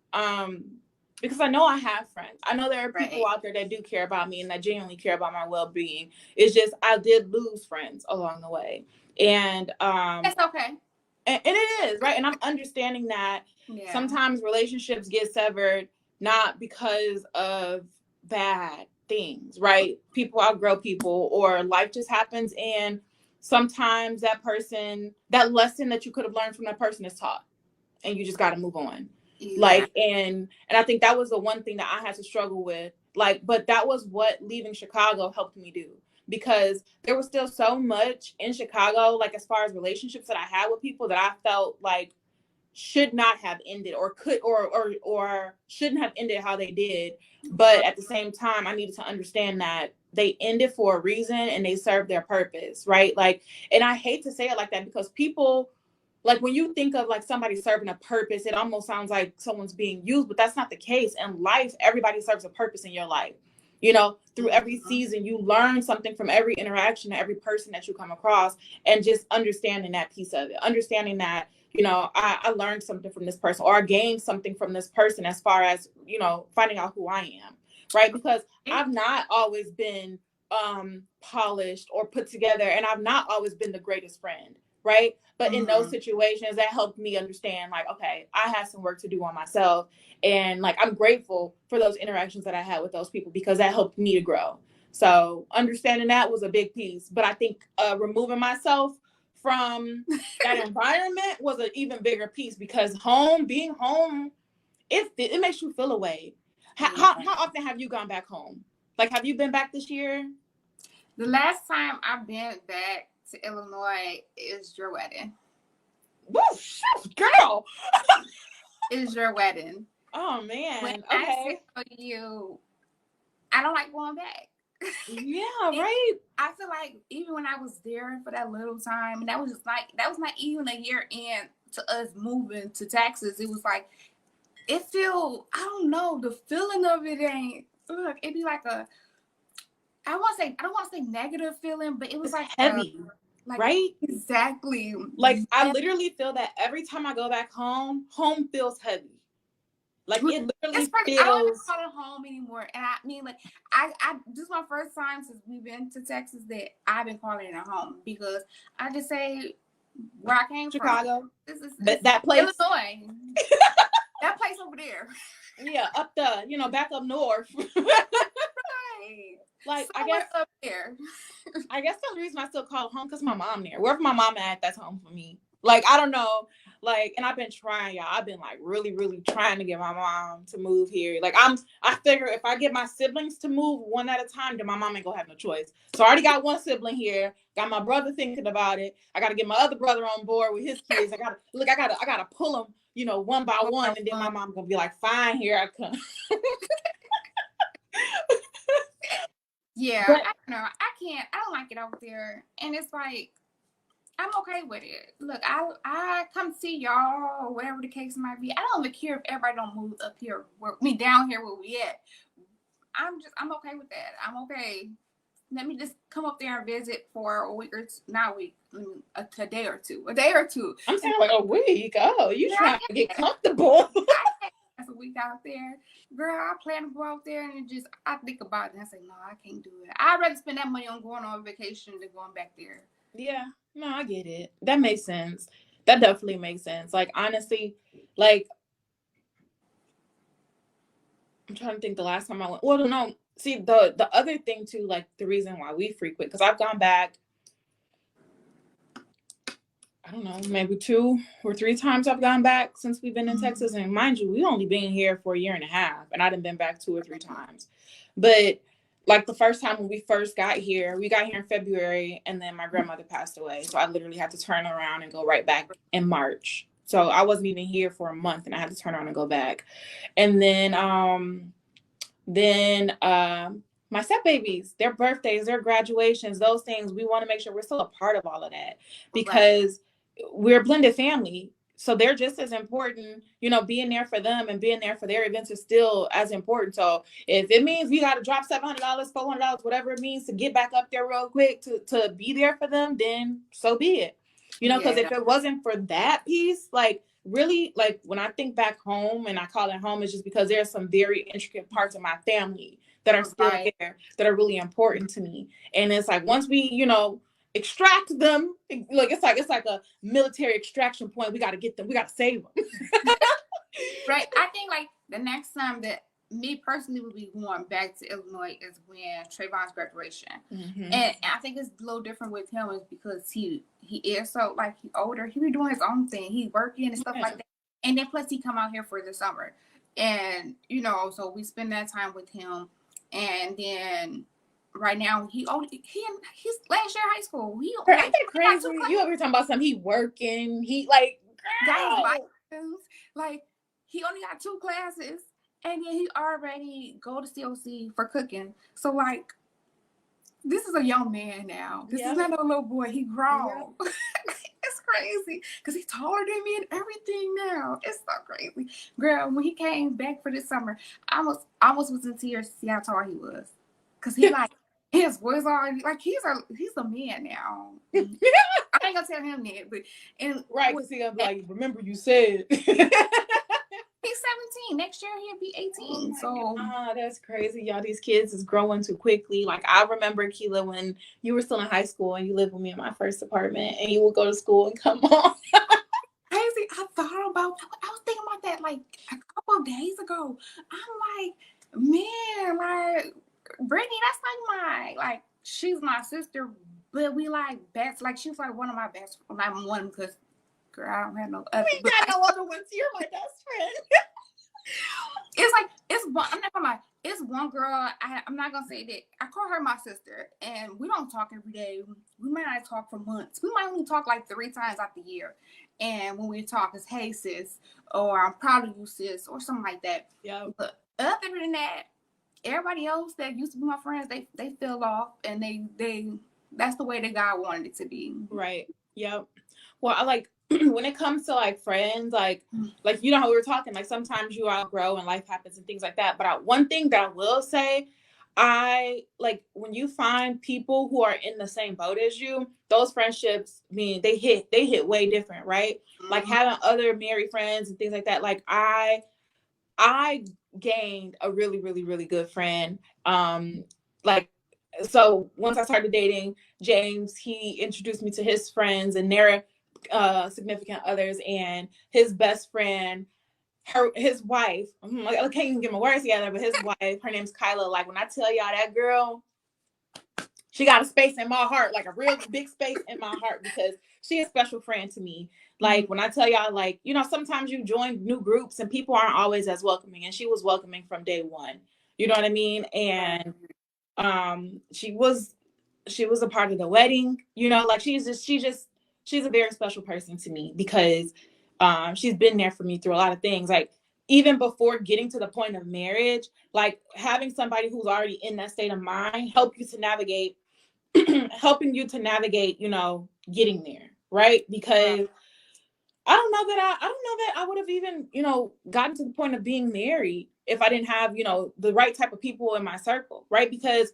Because I know I have friends. I know there are people out there that do care about me and that genuinely care about my well-being. It's just I did lose friends along the way. And that's okay. And it is, right? And I'm understanding that sometimes relationships get severed not because of bad things, right? People outgrow people, or life just happens, and sometimes that lesson that you could have learned from that person is taught, and you just got to move on. Yeah. Like, and I think that was the one thing that I had to struggle with. Like, but that was what leaving Chicago helped me do, because there was still so much in Chicago, like as far as relationships that I had with people that I felt like should not have ended, or could or shouldn't have ended how they did. But at the same time, I needed to understand that they ended for a reason and they served their purpose, right? Like, and I hate to say it like that, because people, like, when you think of like somebody serving a purpose, it almost sounds like someone's being used, but that's not the case. In life, everybody serves a purpose in your life. You know, through every season, you learn something from every interaction, every person that you come across, and just understanding that piece of it, understanding that, you know, I learned something from this person, or I gained something from this person, as far as, you know, finding out who I am, right? Because I've not always been polished or put together, and I've not always been the greatest friend, right? But in those situations, that helped me understand, like, okay, I had some work to do on myself. And like, I'm grateful for those interactions that I had with those people, because that helped me to grow. So understanding that was a big piece. But I think removing myself from that environment was an even bigger piece, because being home, it makes you feel away. How often have you gone back home? Like, have you been back this year? The last time I've been back to Illinois is your wedding. Woo, girl. Is your wedding. Oh man. When okay. I tell you, I don't like going back. Yeah, right. I feel like even when I was there for that little time, and that was not even a year in to us moving to Texas. It was like, I don't know, the feeling of it ain't. Look, it'd be like I don't want to say negative feeling, but it was like heavy, right? Exactly. Like, I literally feel that every time I go back home feels heavy. Like, it literally feels. I don't even call it home anymore. And I mean, like, I this is my first time since we've been to Texas that I've been calling it a home, because I just say where I came from. Chicago. This is that place. Illinois. That place over there. Yeah, up the, you know, back up north. Right. Like, so I guess up there. I guess the reason I still call it home, because my mom there. Wherever my mom at, that's home for me. Like, I don't know. Like, and I've been trying, y'all. I've been like really, really trying to get my mom to move here. Like, I figure if I get my siblings to move one at a time, then my mom ain't gonna have no choice. So I already got one sibling here. Got my brother thinking about it. I gotta get my other brother on board with his kids. I gotta pull them, you know, one by one, and then my mom gonna be like, fine, here I come. Yeah, But I don't know. I don't like it out there. And it's like, I'm okay with it. Look, I come see y'all or whatever the case might be. I don't even care if everybody don't move up here, down here where we at. I'm okay with that. I'm okay. Let me just come up there and visit for a week or two, not a week, a day or two, I'm saying like a week. Oh, you Yeah, trying to get comfortable? that's a week out there. Girl, I plan to go out there and just, I think about it and I say, no, I can't do it. I'd rather spend that money on going on vacation than going back there. Yeah, no, I get it. That makes sense. That definitely makes sense. Like honestly, like I'm trying to think the last time I went. Well, no. See, the other thing too, like the reason why we frequent, because I've gone back, I don't know, maybe 2 or 3 times I've gone back since we've been in Texas. And mind you, we only been here for a year and a half, and I done been back 2 or 3 times. But like the first time when we first got here, we got here in February, and then my grandmother passed away. So I literally had to turn around and go right back in March. So I wasn't even here for a month, and I had to turn around and go back. And then my step babies, their birthdays, their graduations, those things, we want to make sure we're still a part of all of that, because we're a blended family. So they're just as important, being there for them and being there for their events is still as important. So if it means we got to drop $700, $400, whatever it means to get back up there real quick to be there for them, then so be it. Because if it wasn't for that piece, like really, like when I think back home and I call it home, it's just because there's some very intricate parts of my family that are still there that are really important to me. And it's like once we, extract them, like it's like a military extraction point. We got to get them. We got to save them. Right. I think like the next time that me personally would be going back to Illinois is when Trayvon's graduation. Mm-hmm. And I think it's a little different with him is because he is so like he older. He be doing his own thing. He working and stuff like that. And then plus he come out here for the summer. And so we spend that time with him. And then right now he's last year high school. He like, crazy. You ever talking about something? He working. He like like he only got 2 classes, and then he already go to COC for cooking. So like, this is a young man now. This is not a little boy. He grown. It's crazy because he's taller than me and everything now. It's so crazy, girl. When he came back for this summer, I almost was in tears to see how tall he was, because he like his voice already like he's a man now. I ain't gonna tell him that, but right, because he gonna be like, remember you said. He's 17. Next year he'll be 18. So that's crazy, y'all. These kids is growing too quickly. Like I remember, Kila, when you were still in high school and you lived with me in my first apartment, and you would go to school and come home. Crazy. I was thinking about that like a couple of days ago. I'm like, man, like Brittany, that's like she's my sister, but we like best. Like she's like one of my best. Like one because. Girl, I don't have no other. We got no other ones. You're my best friend. It's one. I'm not gonna lie. It's one girl. I'm not gonna say that. I call her my sister, and we don't talk every day. We might not talk for months. We might only talk like 3 times out the year. And when we talk, it's hey sis, or I'm proud of you sis, or something like that. Yeah. But other than that, everybody else that used to be my friends, they fell off, and they that's the way that God wanted it to be. Right. Yep. Well, I like. When it comes to like friends, like how we were talking, like sometimes you outgrow and life happens and things like that. But one thing that I will say, I like when you find people who are in the same boat as you, those friendships, I mean, they hit way different, right? Mm-hmm. Like having other married friends and things like that. Like I gained a really, really, really good friend. So once I started dating James, he introduced me to his friends and their significant others, and his best friend, his wife, I can't even get my words together, but his wife, her name's Kila. Like when I tell y'all that girl, she got a space in my heart, like a real big space in my heart, because she is a special friend to me. Like when I tell y'all, like, sometimes you join new groups and people aren't always as welcoming, and she was welcoming from day one. You know what I mean? And she was a part of the wedding, like she's a very special person to me, because she's been there for me through a lot of things. Like even before getting to the point of marriage, like having somebody who's already in that state of mind help you to navigate, helping you to navigate, getting there, right? Because I don't know that I would have even, gotten to the point of being married if I didn't have, the right type of people in my circle, right? Because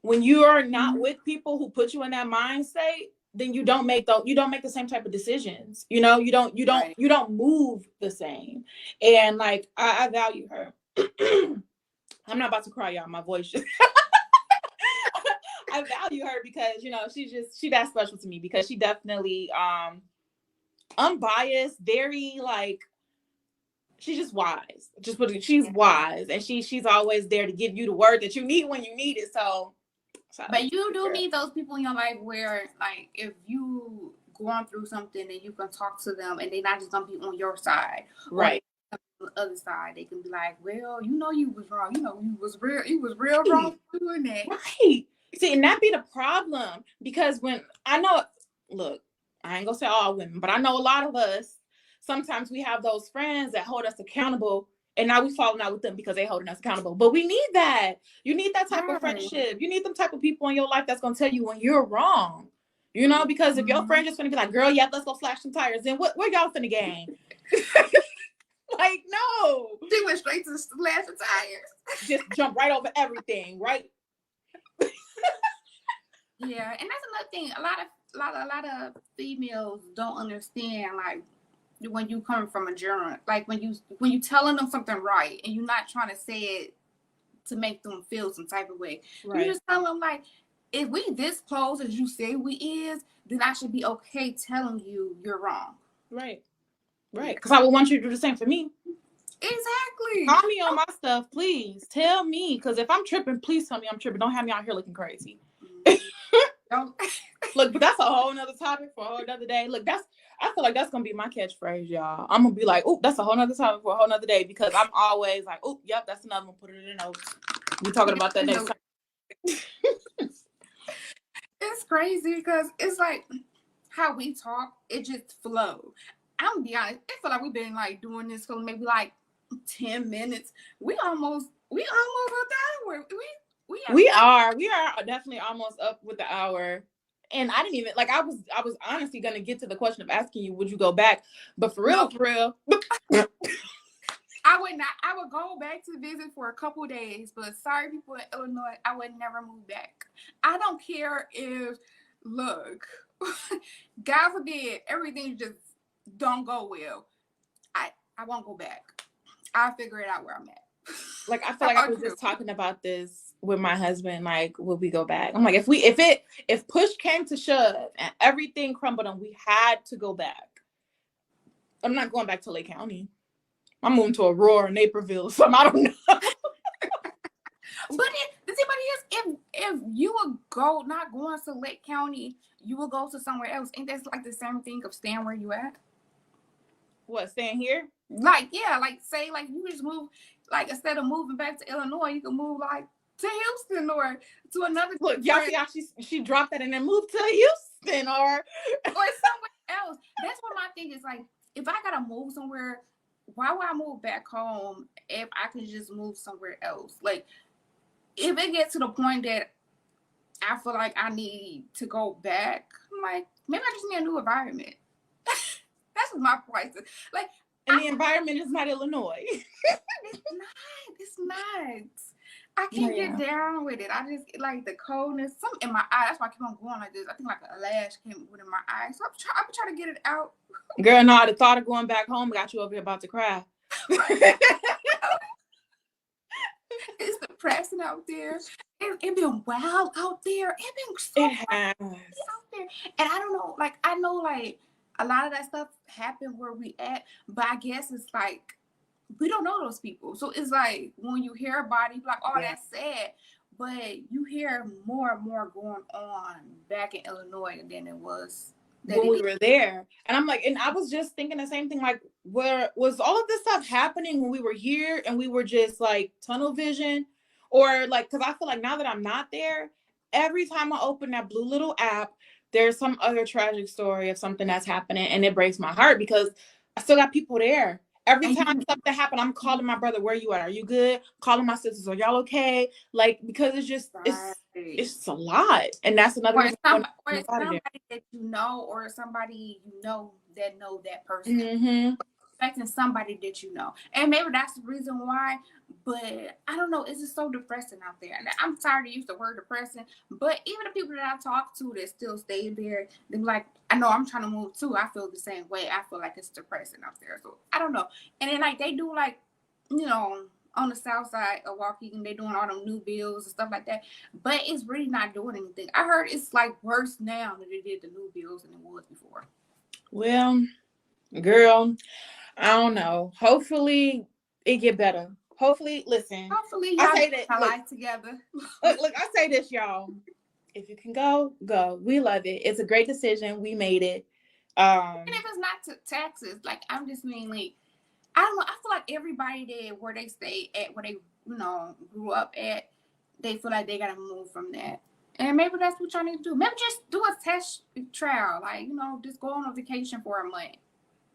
when you are not with people who put you in that mind state, then you don't make the same type of decisions. You don't move the same. And like I value her. I'm not about to cry, y'all. My voice just I value her because she that special to me because she definitely unbiased, very like she's just wise. She's wise, and she's always there to give you the word that you need when you need it. So but you do need those people in your life where, like, if you going through something and you can talk to them and they're not just gonna be on your side, right? On the other side, they can be like, well, you was wrong. You was real wrong for doing that. Right. See, and that be the problem because when I know, look, I ain't gonna say all women, but I know a lot of us. Sometimes we have those friends that hold us accountable, and now we falling out with them because they holding us accountable. But we need that. You need that type of friendship. You need them type of people in your life that's gonna tell you when you're wrong. Because if your friend just gonna be like, "Girl, yeah, let's go slash some tires," then where y'all finna game? Like, no. She went straight to slash the tires. Just jump right over everything, right? Yeah, and that's another thing. A lot of females don't understand, like, when you come from a germ, like when you telling them something right and you're not trying to say it to make them feel some type of way. Right. You just tell them, like, if we this close as you say we is, then I should be okay telling you you're wrong. Right. Because I would want you to do the same for me. Exactly. Call me on my stuff, please. Tell me, because if I'm tripping, please tell me I'm tripping. Don't have me out here looking crazy. Don't. Look, but that's a whole nother topic for a whole nother day. Look, I feel like that's gonna be my catchphrase, y'all. I'm gonna be like, oh, that's a whole nother topic for a whole nother day because I'm always like, oh, yep, that's another one. Put it in the notes. We're talking about that next time. It's crazy because it's like how we talk, it just flows. I'm gonna be honest, I feel like we've been like doing this for maybe like 10 minutes. We almost an hour. We are definitely almost up with the hour. And I didn't even I was honestly gonna get to the question of asking you, would you go back? But for real, I would not. I would go back to visit for a couple of days, but sorry, people in Illinois, I would never move back. I don't care if, look, God forbid, everything just don't go well. I won't go back. I'll figure it out where I'm at. Like, I feel like I was just talking about this with my husband. Like, would we go back? I'm like, if push came to shove and everything crumbled and we had to go back, I'm not going back to Lake County. I'm moving to Aurora, Naperville, something, I don't know. But the thing about it is, if you would go, not going to Lake County, you will go to somewhere else. Ain't that like the same thing of staying where you at? What, staying here? Like, yeah, like say like you just move, like instead of moving back to Illinois, you can move like to Houston or to another. Look, y'all see how she dropped that and then moved to Houston or somewhere else. That's what my thing is, like, if I gotta move somewhere, why would I move back home if I could just move somewhere else? Like, if it gets to the point that I feel like I need to go back, I'm like, maybe I just need a new environment. That's my price. Like, and the environment is not Illinois. It's not. I can't get down with it. I just like the coldness. Something in my eye. That's why I keep on going like this. I think like a lash came in my eye. So I'm trying to get it out. Girl, no, the thought of going back home got you over here about to cry. It's depressing out there. It been wild out there. It been so wild out there. And I don't know, like, I know like a lot of that stuff happened where we at, but I guess it's like we don't know those people. So it's like when you hear about it, you're like, oh, that's sad. But you hear more and more going on back in Illinois than it was when we were there. And I'm like, and I was just thinking the same thing, like, where was all of this stuff happening when we were here and we were just like tunnel vision? Or like, because I feel like now that I'm not there, every time I open that blue little app, there's some other tragic story of something that's happening, and it breaks my heart because I still got people there. Every And time something happened, I'm calling my brother, where you at? Are you good? Calling my sisters, are y'all okay? Like, because it's just, right. it's a lot. And that's another reason I want Or to it's move out of there. somebody that you know, or somebody you know that person. Mm-hmm. Expecting somebody that you know, and maybe that's the reason why. But I don't know. It's just so depressing out there, and I'm tired of using the word depressing. But even the people that I talk to that still stay there, they're like, I know I'm trying to move too. I feel the same way. I feel like it's depressing out there. So I don't know. And then like they do like, you know, on the south side of Waukegan, they doing all them new builds and stuff like that. But it's really not doing anything. I heard it's like worse now than they did the new builds than it was before. Well, girl, I don't know. Hopefully it get better. Hopefully, listen. Hopefully I y'all say get that. my Look, life together. look. I say this, y'all. If you can go, go. We love it. It's a great decision. We made it. And if it's not to Texas, like I'm just mean like I don't know. I feel like everybody there where they stay at, where they grew up at, they feel like they gotta move from that. And maybe that's what y'all need to do. Maybe just do a test trial, like just go on a vacation for a month.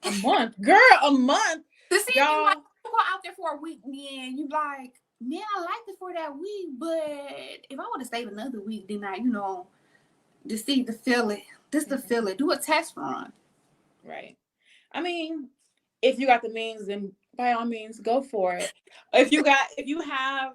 A month, girl. A month, To see if you like y'all. you go out there for a week, then you like, man, I liked it for that week, but if I would have stayed another week, then I, to see the feel it, just to feel it, do a test run. Right. I mean, if you got the means, then by all means, go for it. If you have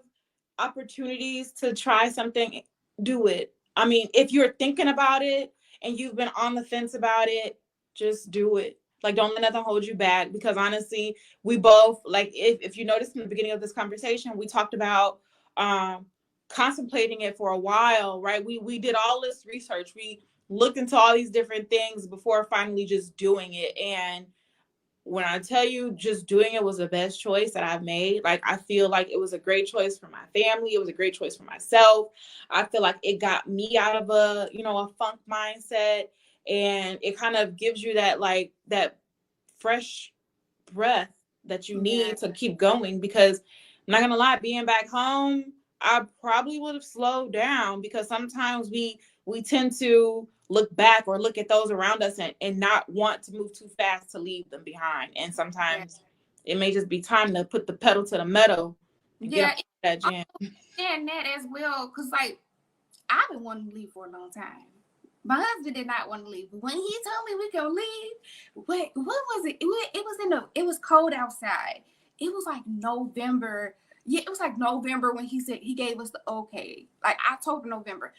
opportunities to try something, do it. I mean, if you're thinking about it and you've been on the fence about it, just do it. Like, don't let nothing hold you back, because honestly, we both, like, if you noticed in the beginning of this conversation, we talked about um contemplating it for a while, right? We did all this research. We looked into all these different things before finally just doing it. And when I tell you, just doing it was the best choice that I've made. Like, I feel like it was a great choice for my family. It was a great choice for myself. I feel like it got me out of a funk mindset, and it kind of gives you that, like, that fresh breath that you Yeah. need to keep going. Because I'm not gonna lie, being back home, I probably would have slowed down, because sometimes we tend to look back or look at those around us and not want to move too fast to leave them behind. And Yeah. sometimes it may just be time to put the pedal to the metal and get Yeah. up that jam. And that as well, because like I've been wanting to leave for a long time. My husband did not want to leave, but when he told me we could leave, what was it? It was cold outside. It was like November. Yeah, it was like November when he said he gave us the okay, like October, November,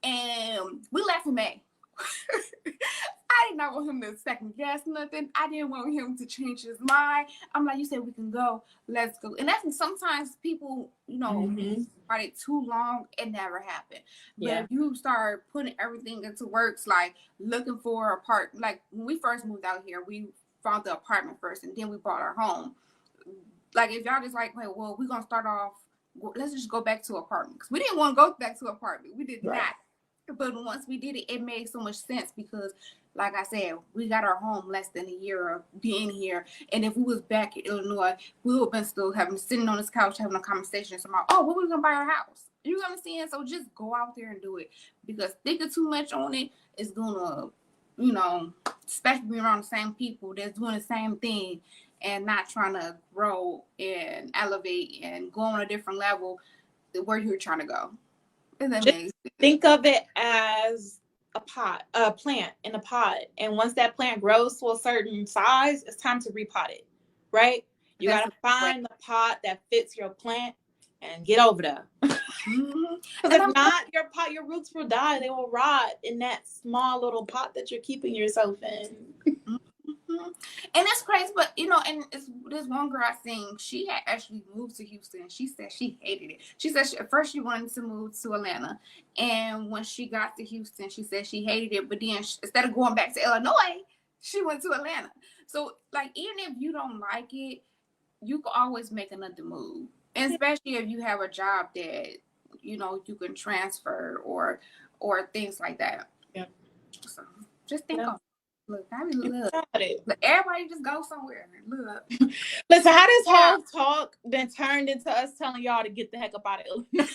and we left in May. I did not want him to second guess nothing. I didn't want him to change his mind. I'm like, you said we can go, let's go. And that's sometimes people, Mm-hmm. started too long, it never happened. But Yeah. if you start putting everything into works, like looking for a part, like when we first moved out here, we found the apartment first, and then we bought our home. Like if y'all just like, wait, well, we're gonna start off. Let's just go back to apartment, because we didn't want to go back to apartment. We did Right. not. But once we did it, it made so much sense, because, like I said, we got our home less than a year of being here. And if we was back in Illinois, we would have been still sitting on this couch having a conversation about, oh, what we gonna buy our house? You know what I'm saying? So just go out there and do it, because thinking too much on it is gonna, especially being around the same people that's doing the same thing and not trying to grow and elevate and go on a different level where you're trying to go. Is that Just amazing? think of it as a plant in a pot. And once that plant grows to a certain size, it's time to repot it, right? You got That's to a way. find the pot that fits your plant and get over there. Mm-hmm. Because And if not, your roots will die. They will rot in that small little pot that you're keeping yourself in. mm-hmm. And that's crazy, but and it's this one girl I seen. She had actually moved to Houston. She said she hated it. She said at first she wanted to move to Atlanta, and when she got to Houston, she said she hated it. But then instead of going back to Illinois, she went to Atlanta. So like even if you don't like it, you can always make another move, and especially if you have a job that you can transfer or things like that. Yeah. So just think Yeah. on. Look, I mean, look. Got it. But everybody just go somewhere. Look. Listen, how this Yeah. whole talk then turned into us telling y'all to get the heck up out of Illinois?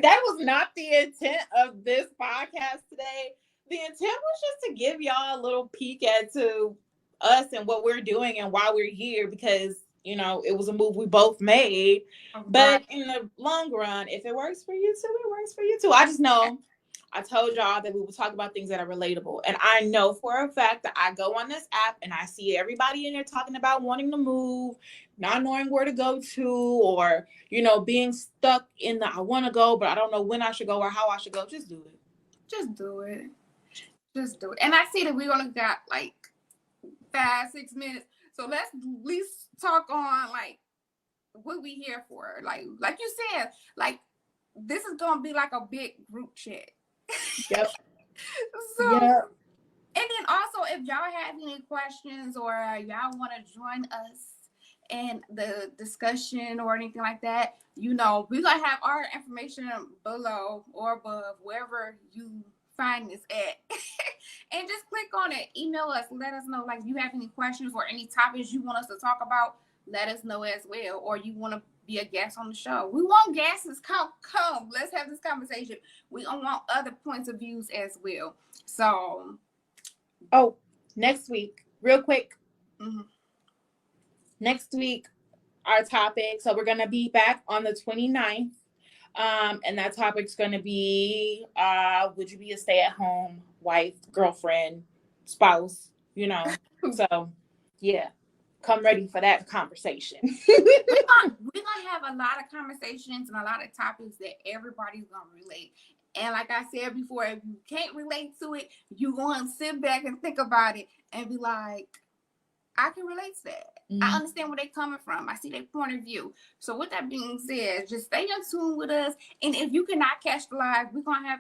That was not the intent of this podcast today. The intent was just to give y'all a little peek at to us and what we're doing and why we're here, because you know it was a move we both made. Right. But in the long run, if it works for you too, it works for you too. I just know I told y'all that we would talk about things that are relatable. And I know for a fact that I go on this app and I see everybody in there talking about wanting to move, not knowing where to go to, or, you know, being stuck in the I want to go, but I don't know when I should go or how I should go. Just do it. Just do it. Just do it. And I see that we only got like 5-6 minutes. So let's at least talk on like what we here for. Like you said, like this is gonna be like a big group chat. Yep. So yep. And then also, if y'all have any questions or y'all want to join us in the discussion or anything like that, you know, we're going to have our information below or above, wherever you find this at. And just click on it. Email us. Let us know, like, you have any questions or any topics you want us to talk about. Let us know as well. Or you want to be a guest on the show. We want guests. Come. Let's have this conversation. We want other points of views as well. So... Oh, next week, real quick. Mm-hmm. Next week, our topic. So we're going to be back on the 29th. And that topic's going to be, would you be a stay-at-home wife, girlfriend, spouse, you know? So, yeah, come ready for that conversation. We're gonna have a lot of conversations and a lot of topics that everybody's going to relate. And like I said before, if you can't relate to it, you're going to sit back and think about it and be like, I can relate to that. Mm-hmm. I understand where they're coming from. I see their point of view. So with that being said, just stay in tune with us. And if you cannot catch the live, we're going to have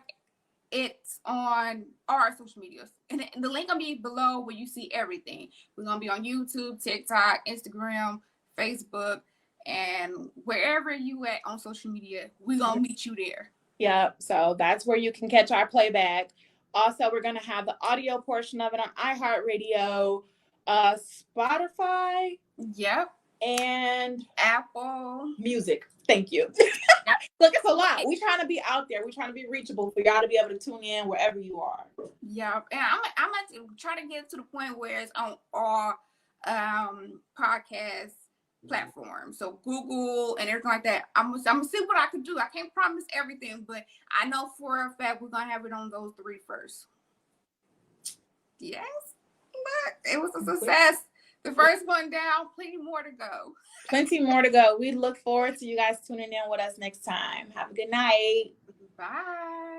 it on our social medias. And the link will be below where you see everything. We're going to be on YouTube, TikTok, Instagram, Facebook, and wherever you at on social media, we're going to meet you there. Yep. So that's where you can catch our playback. Also, we're going to have the audio portion of it on iHeartRadio, Spotify. Yep. And Apple Music. Thank you. Yep. Look, it's a lot. We're trying to be out there. We're trying to be reachable for y'all to be able to tune in wherever you are. Yeah. And I'm going to try to get to the point where it's on all podcast platform, so Google and everything like that. I'm gonna see what I can do. I can't promise everything, but I know for a fact we're gonna have it on those 3 first. Yes, but it was a success. The first one down, plenty more to go. Plenty more to go. We look forward to you guys tuning in with us next time. Have a good night. Bye.